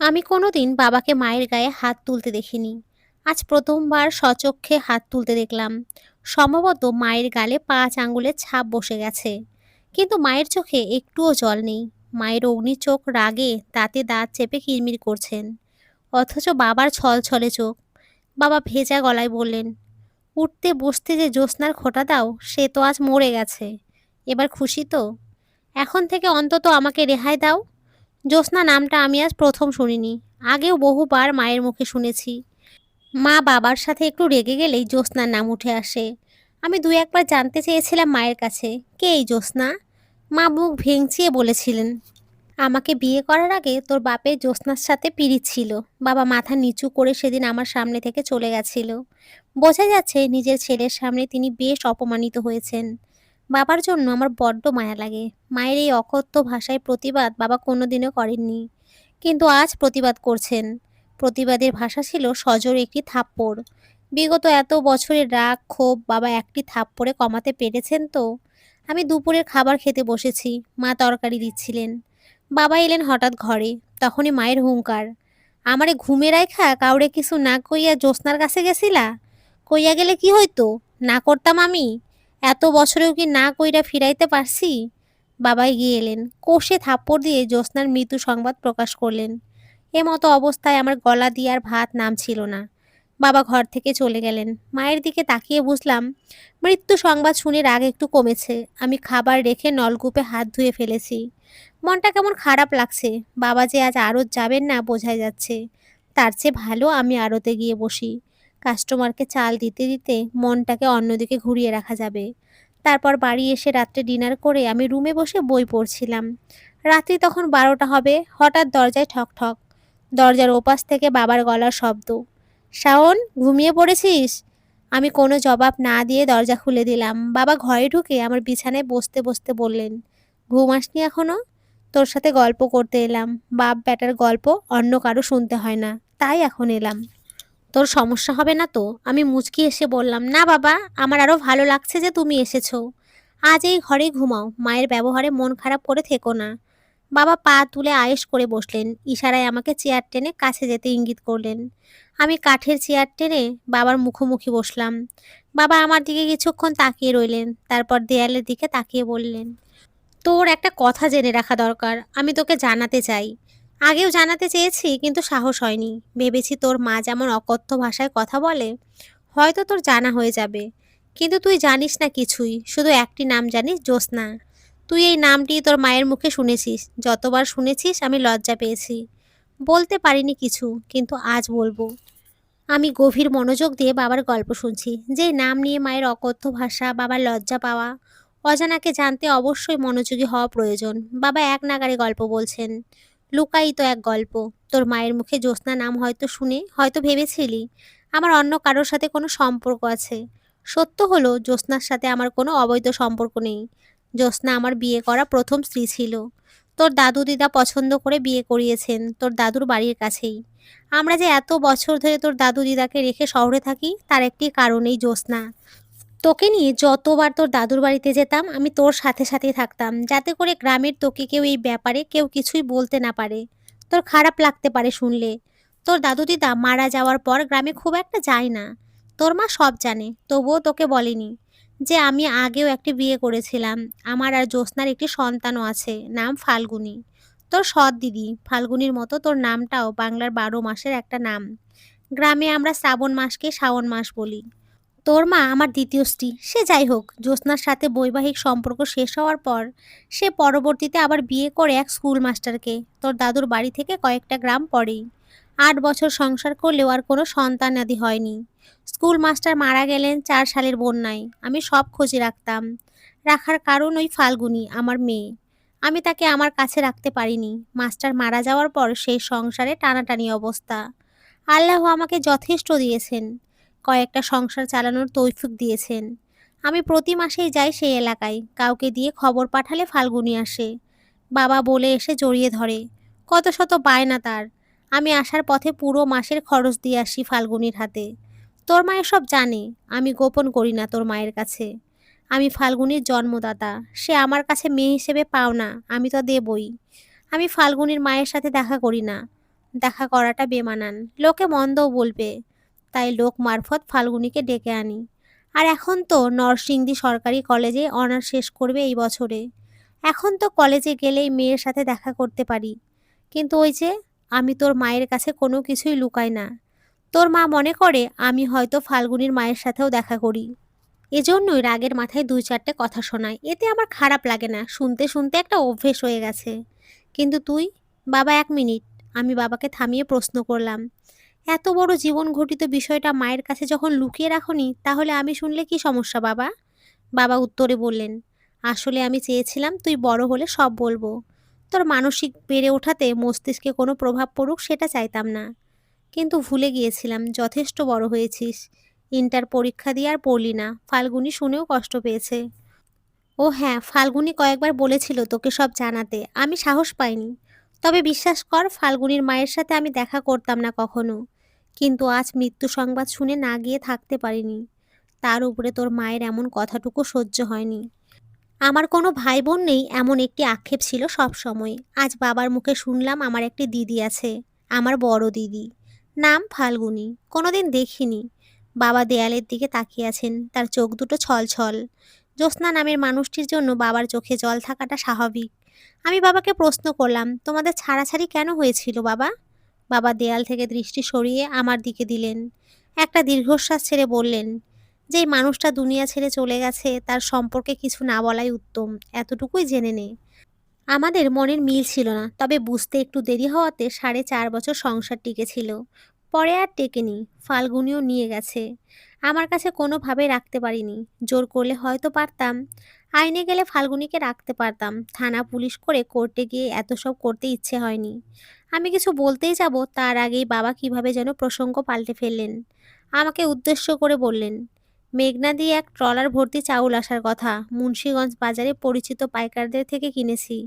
আমি কোনোদিন বাবাকে মায়ের গায়ে হাত তুলতে দেখিনি। আজ প্রথমবার স্বচক্ষে হাত তুলতে দেখলাম। সম্ভবত মায়ের গালে ৫ আঙ্গুলের ছাপ বসে গেছে। কিন্তু মায়ের চোখে একটুও জল নেই। মায়ের অগ্নি চোখ রাগে দাঁতে দাঁত চেপে কিরমির করছেন। অথচ বাবার ছলছলে চোখ। বাবা ভেজা গলায় বললেন, উঠতে বসতে যে জ্যোৎস্নার খোঁটা দাও সে তো আজ মরে গেছে। এবার খুশি তো? এখন থেকে অন্তত আমাকে রেহাই দাও। জ্যোৎস্না নামটা আমি আজ প্রথম শুনিনি। আগেও বহুবার মায়ের মুখে শুনেছি। মা বাবার সাথে একটু রেগে গেলেই জ্যোৎস্নার নাম উঠে আসে। আমি দু একবার জানতে চেয়েছিলাম মায়ের কাছে, কে এই জ্যোৎস্না? মা মুখ ভেঙচিয়ে বলেছিলেন, আমাকে বিয়ে করার আগে তোর বাপের জ্যোৎস্নার সাথে পিরিত ছিল। বাবা মাথা নিচু করে সেদিন আমার সামনে থেকে চলে গেছিল। বোঝা যাচ্ছে নিজের ছেলের সামনে তিনি বেশ অপমানিত হয়েছেন। বাবার জন্য আমার বড্ড মায়া লাগে। মায়ের এই অকথ্য ভাষায় প্রতিবাদ বাবা কোনোদিনও করেননি, কিন্তু আজ প্রতিবাদ করছেন। প্রতিবাদের ভাষা ছিল সজোরে একটি থাপ্পড়। বিগত এত বছরের রাগ ক্ষোভ বাবা একটি থাপ্পড়ে কমাতে পেরেছেন তো? আমি দুপুরের খাবার খেতে বসেছি। মা তরকারি দিচ্ছিলেন। বাবা এলেন হঠাৎ ঘরে। তখনই মায়ের হুঙ্কার, আমারে ঘুমে রাইখা কাউরে কিছু না কইয়া জ্যোৎস্নার কাছে গেছিলা? কইয়া গেলে কি হইতো? না করতাম আমি? এত বছরেও কি না কইরা ফিরাইতে পারছি? বাবাই গিয়ে এলেন, কষে থাপ্পড় দিয়ে জ্যোৎস্নার মৃত্যু সংবাদ প্রকাশ করলেন। এমতো অবস্থায় আমার গলা দিয়ে আর ভাত নামছিল না। বাবা ঘর থেকে চলে গেলেন। মায়ের দিকে তাকিয়ে বুঝলাম মৃত্যু সংবাদ শুনে রাগ একটু কমেছে। আমি খাবার রেখে নলকূপে হাত ধুয়ে ফেলেছি। মনটা কেমন খারাপ লাগছে। বাবা যে আজ আড়ত যাবেন না বোঝাই যাচ্ছে। তার চেয়ে ভালো আমি আড়তে গিয়ে বসি। কাস্টমারকে চাল দিতে দিতে মনটাকে অন্যদিকে ঘুরিয়ে রাখা যাবে। তারপর বাড়ি এসে রাত্রে ডিনার করে আমি রুমে বসে বই পড়ছিলাম। রাত্রি তখন 12টা হবে। হঠাৎ দরজায় ঠক ঠক। দরজার ওপাশ থেকে বাবার গলার শব্দ, শাওন, ঘুমিয়ে পড়েছিস? আমি কোনো জবাব না দিয়ে দরজা খুলে দিলাম। বাবা ঘরে ঢুকে আমার বিছানায় বসতে বসতে বললেন, ঘুম আসনি এখনো? তোর সাথে গল্প করতে এলাম। বাপ বেটার গল্প অন্য কারো শুনতে হয় না, তাই এখন এলাম। তোর সমস্যা হবে না তো? আমি মুচকি এসে বললাম, না বাবা, আমার আরো ভালো লাগছে যে তুমি এসেছো। আজ এই ঘরেই ঘুমাও। মায়ের ব্যবহারে মন খারাপ করে থেকো না। বাবা পা তুলে আয়েশ করে বসলেন। ইশারায় আমাকে চেয়ার টেনে কাছে যেতে ইঙ্গিত করলেন। আমি কাঠের চেয়ার টেনে বাবার মুখোমুখি বসলাম। বাবা আমার দিকে কিছুক্ষণ তাকিয়ে রইলেন, তারপর দেয়ালের দিকে তাকিয়ে বললেন, তোর একটা কথা জেনে রাখা দরকার। আমি তোকে জানাতে চাই। আগেও জানাতে চেয়েছি কিন্তু সাহস হয়নি। ভেবেছি তোর মা যেমন অকথ্য ভাষায় কথা বলে, হয়তো তোর জানা হয়ে যাবে। কিন্তু তুই জানিস না কিছুই, শুধু একটি নাম জানিস, জ্যোৎস্না। তুই এই নামটি তোর মায়ের মুখে শুনেছিস। যতবার শুনেছিস আমি লজ্জা পেয়েছি। বলতে পারিনি কিছু, কিন্তু আজ বলবো। আমি গভীর মনোযোগ দিয়ে বাবার গল্প শুনছি। যে নাম নিয়ে মায়ের অকথ্য ভাষা, বাবার লজ্জা পাওয়া, অজানাকে জানতে অবশ্যই মনোযোগী হওয়া প্রয়োজন। বাবা এক নাগাড়ে গল্প বলছেন। লুকায়িত এক গল্প। তোর মায়ের মুখে জ্যোৎস্না নাম হয়তো শুনে হয়তো ভেবেছিলি আমার অন্য কারোর সাথে কোনো সম্পর্ক আছে। সত্য হলো জ্যোৎস্নার সাথে আমার কোনো অবৈধ সম্পর্ক নেই। জ্যোৎস্না আমার বিয়ে করা প্রথম স্ত্রী ছিল। তোর দাদু দিদা পছন্দ করে বিয়ে করিয়েছেন তোর দাদুর বাড়ির কাছেই। আমরা যে এত বছর ধরে তোর দাদু দিদাকে রেখে শহরে থাকি তার একটি কারণেই জ্যোৎস্না। তোকে নিয়ে যতবার তোর দাদুর বাড়িতে যেতাম আমি তোর সাথে সাথেই থাকতাম, যাতে করে গ্রামের তোকে কেউ এই ব্যাপারে কেউ কিছুই বলতে না পারে। তোর খারাপ লাগতে পারে শুনলে। তোর দাদু দিদা মারা যাওয়ার পর গ্রামে খুব একটা যায় না। তোর মা সব জানে, তবুও তোকে বলেনি যে আমি আগেও একটি বিয়ে করেছিলাম। আমার আর জ্যোৎস্নার একটি সন্তানও আছে, নাম ফাল্গুনী। তোর সৎ দিদি ফাল্গুনীর মতো তোর নামটাও বাংলার 12 মাসের একটা নাম। গ্রামে আমরা শ্রাবণ মাসকে শাওন মাস বলি। তোর মা আমার দ্বিতীয় স্ত্রী। সে যাই হোক, জ্যোৎস্নার সাথে বৈবাহিক সম্পর্ক শেষ হওয়ার পর সে পরবর্তীতে আবার বিয়ে করে এক স্কুল মাস্টারকে, তোর দাদুর বাড়ি থেকে কয়েকটা গ্রাম পরেই। 8 বছর সংসার করলেও আর কোনো সন্তানাদি হয়নি। স্কুল মাস্টার মারা গেলেন 4 সালের বন্যায়। আমি সব খোঁজে রাখতাম। রাখার কারণ ওই ফাল্গুনী, আমার মেয়ে। আমি তাকে আমার কাছে রাখতে পারিনি। মাস্টার মারা যাওয়ার পর সেই সংসারে টানাটানি অবস্থা। আল্লাহ আমাকে যথেষ্ট দিয়েছেন, কয়েকটা সংসার চালানোর তৌফিক দিয়েছেন। আমি প্রতি মাসেই যাই সেই এলাকায়। কাউকে দিয়ে খবর পাঠালে ফাল্গুনী আসে। বাবা বলে এসে জড়িয়ে ধরে। কত শত বায়না তার। আমি আসার পথে পুরো মাসের খরচ দিয়ে আসি ফাল্গুনীর হাতে। তোর মা এসব জানে। আমি গোপন করি না তোর মায়ের কাছে। আমি ফাল্গুনীর জন্মদাতা। সে আমার কাছে মেয়ে হিসেবে পাও না, আমি তো দেবই। আমি ফাল্গুনীর মায়ের সাথে দেখা করি না। দেখা করাটা বেমানান, লোকে মন্দও বলবে। তাই লোক মারফত ফাল্গুনীকে ডেকে আনি। আর এখন তো নরসিংদী সরকারি কলেজে অনার্স শেষ করবে এই বছরে। এখন তো কলেজে গেলেই মেয়ের সাথে দেখা করতে পারি। কিন্তু ওই যে, আমি তোর মায়ের কাছে কোনো কিছুই লুকাই না। তোর মা মনে করে আমি হয়তো ফাল্গুনীর মায়ের সাথেও দেখা করি। এজন্যই রাগের মাথায় ২-৪টে কথা শোনায়। এতে আমার খারাপ লাগে না, শুনতে শুনতে একটা অভ্যেস হয়ে গেছে। কিন্তু তুই? বাবা, ১ মিনিট। আমি বাবাকে থামিয়ে প্রশ্ন করলাম, এত বড় জীবন ঘটিত বিষয়টা মায়ের কাছে যখন লুকিয়ে রাখোনি, তাহলে আমি শুনলে কি সমস্যা বাবা? বাবা উত্তরে বললেন, আসলে আমি চেয়েছিলাম তুই বড় হলে সব বলবো। তোর মানসিক বেড়ে ওঠাতে মস্তিষ্কে কোনো প্রভাব পড়ুক সেটা চাইতাম না। কিন্তু ভুলে গিয়েছিলাম যথেষ্ট বড় হয়েছিস। ইন্টার পরীক্ষা দিয়ে আর পড়লি না, ফাল্গুনী শুনেও কষ্ট পেয়েছে। ও হ্যাঁ, ফাল্গুনী কয়েকবার বলেছিল তোকে সব জানাতে, আমি সাহস পাইনি। তবে বিশ্বাস কর, ফাল্গুনীর মায়ের সাথে আমি দেখা করতাম না কখনো। কিন্তু আজ মৃত্যু সংবাদ শুনে না গিয়ে থাকতে পারিনি। তার উপরে তোর মায়ের এমন কথাটুকু সহ্য হয়নি। আমার কোনো ভাই বোন নেই এমন একটি আক্ষেপ ছিল সব সময়। আজ বাবার মুখে শুনলাম আমার একটি দিদি আছে, আমার বড় দিদি। নাম ফাল্গুনী, কোনোদিন দেখিনি। বাবা দেয়ালের দিকে তাকিয়ে আছেন, তার চোখ দুটো ছলছল। জ্যোৎস্না নামের মানুষটির জন্য বাবার চোখে জল থাকাটা স্বাভাবিক। আমি বাবাকে প্রশ্ন করলাম, তোমাদের ছাড়াছাড়ি কেন হয়েছিল বাবা? বাবা দেয়াল থেকে দৃষ্টি সরিয়ে আমার দিকে দিলেন। একটা দীর্ঘশ্বাস ছেড়ে বললেন, যেই মানুষটা দুনিয়া ছেড়ে চলে গেছে তার সম্পর্কে কিছু না বলাই উত্তম, এতটুকুই জেনে নে। আমাদের মনের মিল ছিল না, তবে বুঝতে একটু দেরি হওয়াতে 4.5 বছর সংসার টিকেছিল। পরে আর টেকেনি, ফাল্গুনিও নিয়ে গেছে। আমার কাছে কোনোভাবে রাখতে পারিনি। জোর করলে হয়তো পারতাম। আইনে গেলে ফাল্গুনিকে রাখতে পারতাম, থানা পুলিশ করে কোর্টে গিয়ে এত সব করতে ইচ্ছে হয়নি। আমি কিছু বলতেই যাব তার আগেই বাবা কিভাবে যেন প্রসঙ্গ পাল্টে ফেললেন। আমাকে উদ্দেশ্য করে বললেন, মেঘনা দিয়ে এক ট্রলার ভর্তি চাউল আসার কথা, মুন্সিগঞ্জ বাজারে পরিচিত পাইকারদের থেকে কিনেছি।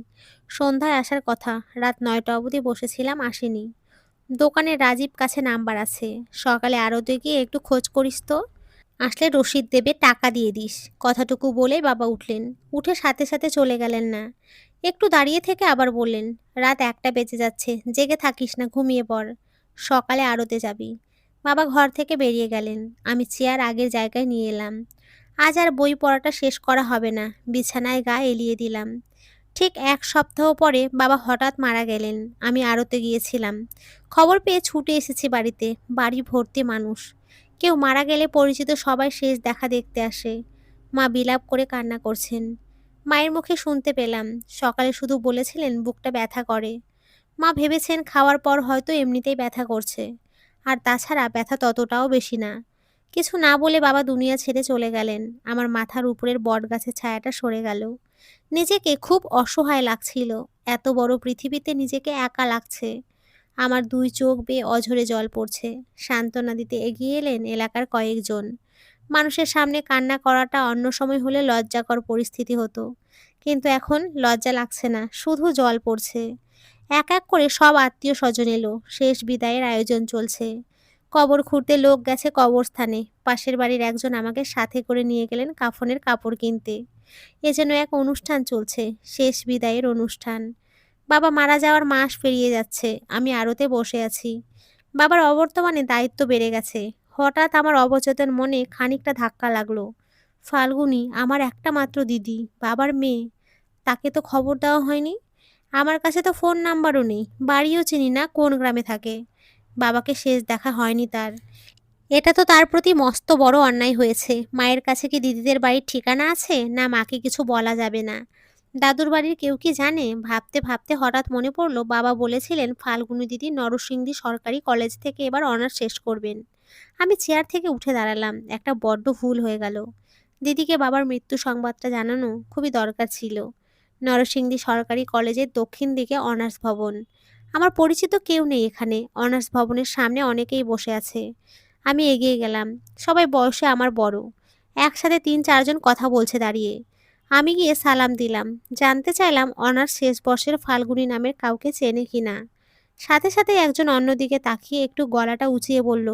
সন্ধ্যায় আসার কথা, রাত 9টা অবধি বসেছিলাম, আসেনি। দোকানে রাজীব কাছে নাম্বার আছে, সকালে আড়তে গিয়ে একটু খোঁজ করিস তো। আসলে রসিদ দেবে, টাকা দিয়ে দিস। কথাটুকু বলেই বাবা উঠলেন। উঠে সাথে সাথে চলে গেলেন না, একটু দাঁড়িয়ে থেকে আবার বললেন, রাত 1টা বেজে যাচ্ছে, জেগে থাকিস না, ঘুমিয়ে পড়। সকালে আড়তে যাবি। বাবা ঘর থেকে বেরিয়ে গেলেন। আমি চেয়ার আগের জায়গায় নিয়ে এলাম। আজ আর বই পড়াটা শেষ করা হবে না, বিছানায় গা এলিয়ে দিলাম। ঠিক 1 সপ্তাহ পরে বাবা হঠাৎ মারা গেলেন। আমি আড়তে গিয়েছিলাম, খবর পেয়ে ছুটে এসেছি বাড়িতে। বাড়ি ভর্তি মানুষ। কেউ মারা গেলে পরিচিত সবাই শেষ দেখা দেখতে আসে। মা বিলাপ করে কান্না করছেন। মায়ের মুখে শুনতে পেলাম, সকালে শুধু বলেছিলেন বুকটা ব্যথা করে। মা ভেবেছেন খাওয়ার পর হয়তো এমনিতেই ব্যথা করছে। আর তাছাড়া ব্যথা ততটাও বেশি না। কিছু না বলে বাবা দুনিয়া ছেড়ে চলে গেলেন। আমার মাথার উপরের বটগাছের ছায়াটা সরে গেল। নিজেকে খুব অসহায় লাগছিল। এত বড় পৃথিবীতে নিজেকে একা লাগছে। আমার 2 চোখ বেয়ে অঝরে জল পড়ছে। সান্ত্বনা দিতে এগিয়ে এলেন এলাকার কয়েকজন। মানুষের সামনে কান্না করাটা অন্য সময় হলে লজ্জাকর পরিস্থিতি হতো। কিন্তু এখন লজ্জা লাগছে না, শুধু জল পড়ছে। এক এক করে সব আত্মীয় স্বজন এলো, শেষ বিদায়ের আয়োজন চলছে। কবর খুঁড়তে লোক গেছে কবরস্থানে। পাশের বাড়ির একজন আমাকে সাথে করে নিয়ে গেলেন কাফনের কাপড় কিনতে। এ যেন এক অনুষ্ঠান চলছে, শেষ বিদায়ের অনুষ্ঠান। বাবা মারা যাওয়ার মাস পেরিয়ে যাচ্ছে, আমি আড়তে বসে আছি। বাবার অবর্তমানে দায়িত্ব বেড়ে গেছে। হঠাৎ আমার অবচেতন মনে খানিকটা ধাক্কা লাগলো। ফাল্গুনী আমার একটা মাত্র দিদি, বাবার মেয়ে। তাকে তো খবর দেওয়া হয়নি। আমার কাছে তো ফোন নাম্বারও নেই, বাড়িও চিনি না কোন গ্রামে থাকে। বাবাকে শেষ দেখা হয়নি তার। এটা তো তার প্রতি মস্ত বড় অন্যায় হয়েছে। মায়ের কাছে কি দিদিদের বাড়ির ঠিকানা আছে, না মাকে কিছু বলা যাবে না? দাদুর বাড়ির কেউ কি জানে? ভাবতে ভাবতে হঠাৎ মনে পড়লো বাবা বলেছিলেন ফাল্গুনী দিদি নরসিংদী সরকারি কলেজ থেকে এবার অনার্স শেষ করবেন। আমি চেয়ার থেকে উঠে দাঁড়ালাম, একটা বড্ড ভুল হয়ে গেল। দিদিকে বাবার মৃত্যু সংবাদটা জানানো খুবই দরকার ছিল। নরসিংদী সরকারি কলেজের দক্ষিণ দিকে অনার্স ভবন। আমার পরিচিত কেউ নেই এখানে। অনার্স ভবনের সামনে অনেকেই বসে আছে। আমি এগিয়ে গেলাম। সবাই বয়সে আমার বড়। একসাথে 3-4 জন কথা বলছে দাঁড়িয়ে। আমি গিয়ে সালাম দিলাম। জানতে চাইলাম অনার্স শেষ বর্ষের ফাল্গুনী নামের কাউকে চেনে কিনা। সাথে সাথে একজন অন্যদিকে তাকিয়ে একটু গলাটা উঁচিয়ে বলল,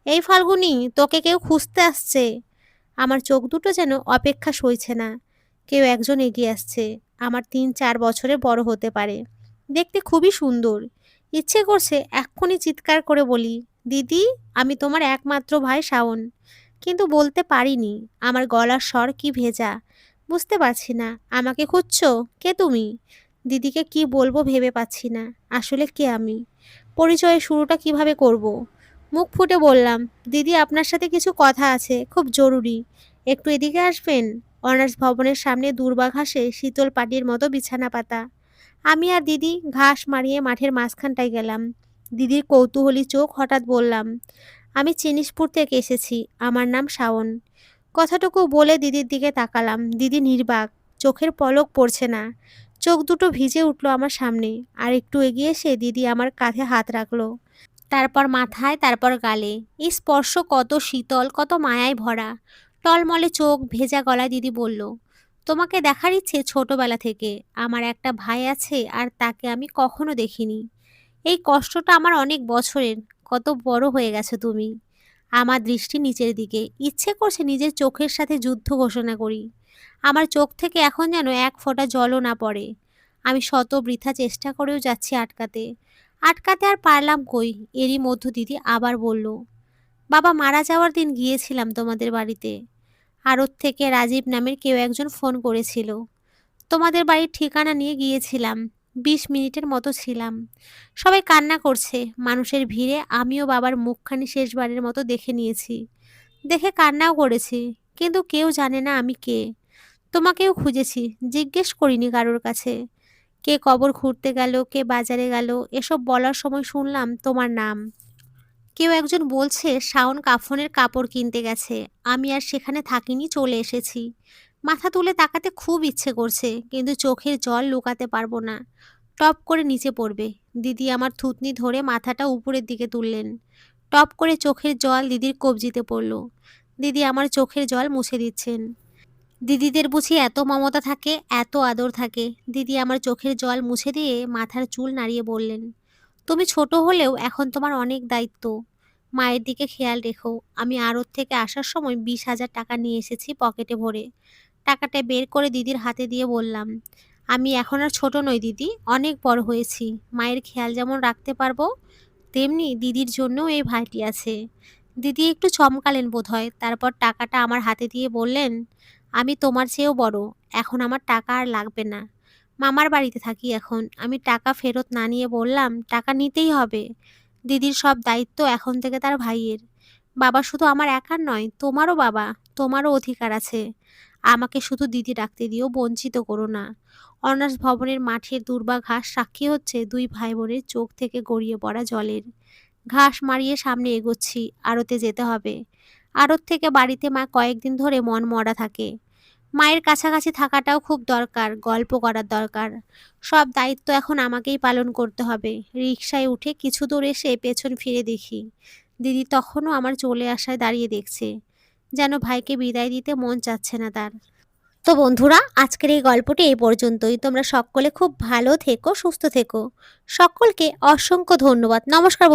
এই ফাল্গুনী, তোকে কেউ খুঁজতে আসছে। আমার চোখ দুটো যেন অপেক্ষা সইছে না। কেউ একজন এগিয়ে আসছে। আমার 3-4 বছরের বড় হতে পারে। দেখতে খুবই সুন্দর। ইচ্ছে করছে এক্ষুনি চিৎকার করে বলি, দিদি, আমি তোমার একমাত্র ভাই শাওন। কিন্তু বলতে পারিনি। আমার গলার স্বর কি ভেজা। বুঝতে পারছি না। আমাকে খুঁজছো? কে তুমি? দিদিকে কি বলবো ভেবে পাচ্ছি না। আসলে কে আমি? পরিচয়ের শুরুটা কিভাবে করব? মুখ ফুটে বললাম, দিদি, আপনার সাথে কিছু কথা আছে, খুব জরুরি। একটু এদিকে আসবেন? অনার্স ভবনের সামনে দূর্বা ঘাসে শীতল পাটির মতো বিছানা পাতা। আমি আর দিদি ঘাস মারিয়ে মাঠের মাঝখানটায় গেলাম। দিদির কৌতূহলী চোখ হঠাৎ বললাম, আমি চিনিসপুর থেকে এসেছি, আমার নাম শাওন। কথাটুকু বলে দিদির দিকে তাকালাম। দিদি নির্বাক, চোখের পলক পড়ছে না। চোখ দুটো ভিজে উঠল আমার সামনে। আর একটু এগিয়ে এসে দিদি আমার কাঁধে হাত রাখলো, তারপর মাথায়, তারপর গালে। এই স্পর্শ কত শীতল, কত মায়ায় ভরা। টলমলে চোখ, ভেজা গলায় দিদি বলল, তোমাকে দেখার ইচ্ছে ছোটবেলা থেকে। আমার একটা ভাই আছে আর তাকে আমি কখনো দেখিনি। এই কষ্টটা আমার অনেক বছরের। কত বড় হয়ে গেছো তুমি। আমার দৃষ্টি নিচের দিকে। ইচ্ছে করছে নিজের চোখের সাথে যুদ্ধ ঘোষণা করি। আমার চোখ থেকে এখন যেন এক ফোঁটা জলও না পড়ে। আমি শত বৃথা চেষ্টা করেও যাচ্ছি আটকাতে। আটকাতে আর পারলাম কই। এরই মধ্য দিদি আবার বলল, বাবা মারা যাওয়ার দিন গিয়েছিলাম তোমাদের বাড়িতে। আড়ত থেকে রাজীব নামের কেউ একজন ফোন করেছিল। তোমাদের বাড়ির ঠিকানা নিয়ে গিয়েছিলাম। 20 মিনিটের মতো ছিলাম। সবাই কান্না করছে। মানুষের ভিড়ে আমিও বাবার মুখখানি শেষবারের মতো দেখে নিয়েছি। দেখে কান্নাও করেছি। কিন্তু কেউ জানে না আমি কে। তোমাকেও খুঁজেছি, জিজ্ঞেস করিনি কারোর কাছে। কে কবর খুঁড়তে গেল, কে বাজারে গেল, এসব বলার সময় শুনলাম তোমার নাম। কেউ একজন বলছে শাওন কাফনের কাপড় কিনতে গেছে। আমি আর সেখানে থাকিনি, চলে এসেছি। মাথা তুলে তাকাতে খুব ইচ্ছে করছে, কিন্তু চোখের জল লুকাতে পারবো না। টপ করে নিচে পড়বে। দিদি আমার থুতনি ধরে মাথাটা উপরের দিকে তুললেন। টপ করে চোখের জল দিদির কবজিতে পড়ল। দিদি আমার চোখের জল মুছে দিচ্ছেন। দিদিদের বুঝি এত মমতা থাকে, এত আদর থাকে। দিদি আমার চোখের জল মুছে দিয়ে মাথার চুল নাড়িয়ে বললেন, তুমি ছোট হলেও এখন তোমার অনেক দায়িত্ব। মায়ের দিকে খেয়াল রেখো। আমি আড়ত থেকে আসার সময় 20,000 টাকা নিয়ে এসেছি পকেটে ভরে। টাকাটা বের করে দিদির হাতে দিয়ে বললাম, আমি এখন আর ছোট নই দিদি, অনেক বড় হয়েছি। মায়ের খেয়াল যেমন রাখতে পারবো, তেমনি দিদির জন্যও এই ভাইটি আছে। দিদি একটু চমকালেন বোধহয়, তারপর টাকাটা আমার হাতে দিয়ে বললেন, আমি তোমার চেয়েও বড়। এখন আমার টাকা আর লাগবে না। মামার বাড়িতে থাকি এখন। আমি টাকা ফেরত না নিয়ে বললাম, টাকা নিতেই হবে। দিদির সব দায়িত্ব এখন থেকে তার ভাইয়ের। বাবা শুধু আমার একার নয়, তোমারও বাবা। তোমারও অধিকার আছে। আমাকে শুধু দিদি ডাকতে দিও, বঞ্চিত করো না। অনার্স ভবনের মাঠের দুর্বা ঘাস সাক্ষী হচ্ছে দুই ভাই বোনের চোখ থেকে গড়িয়ে পড়া জলের। ঘাস মারিয়ে সামনে এগোচ্ছি। আড়তে যেতে হবে। আড়ত থেকে বাড়িতে মা কয়েকদিন ধরে মন মরা থাকে। মায়ের কাছাকাছি থাকাটাও খুব দরকার, গল্প করার দরকার। সব দায়িত্ব এখন আমাকেই পালন করতে হবে। রিকশায় উঠে কিছু দূর এসে পেছন ফিরে দেখি দিদি তখনও আমার চলে আসায় দাঁড়িয়ে দেখছে, যেন ভাইকে বিদায় দিতে মন চাচ্ছে না তার। তো বন্ধুরা, আজকের এই গল্পটি এই পর্যন্তই। তোমরা সকলে খুব ভালো থেকো, সুস্থ থেকো। সকলকে অসংখ্য ধন্যবাদ। নমস্কার।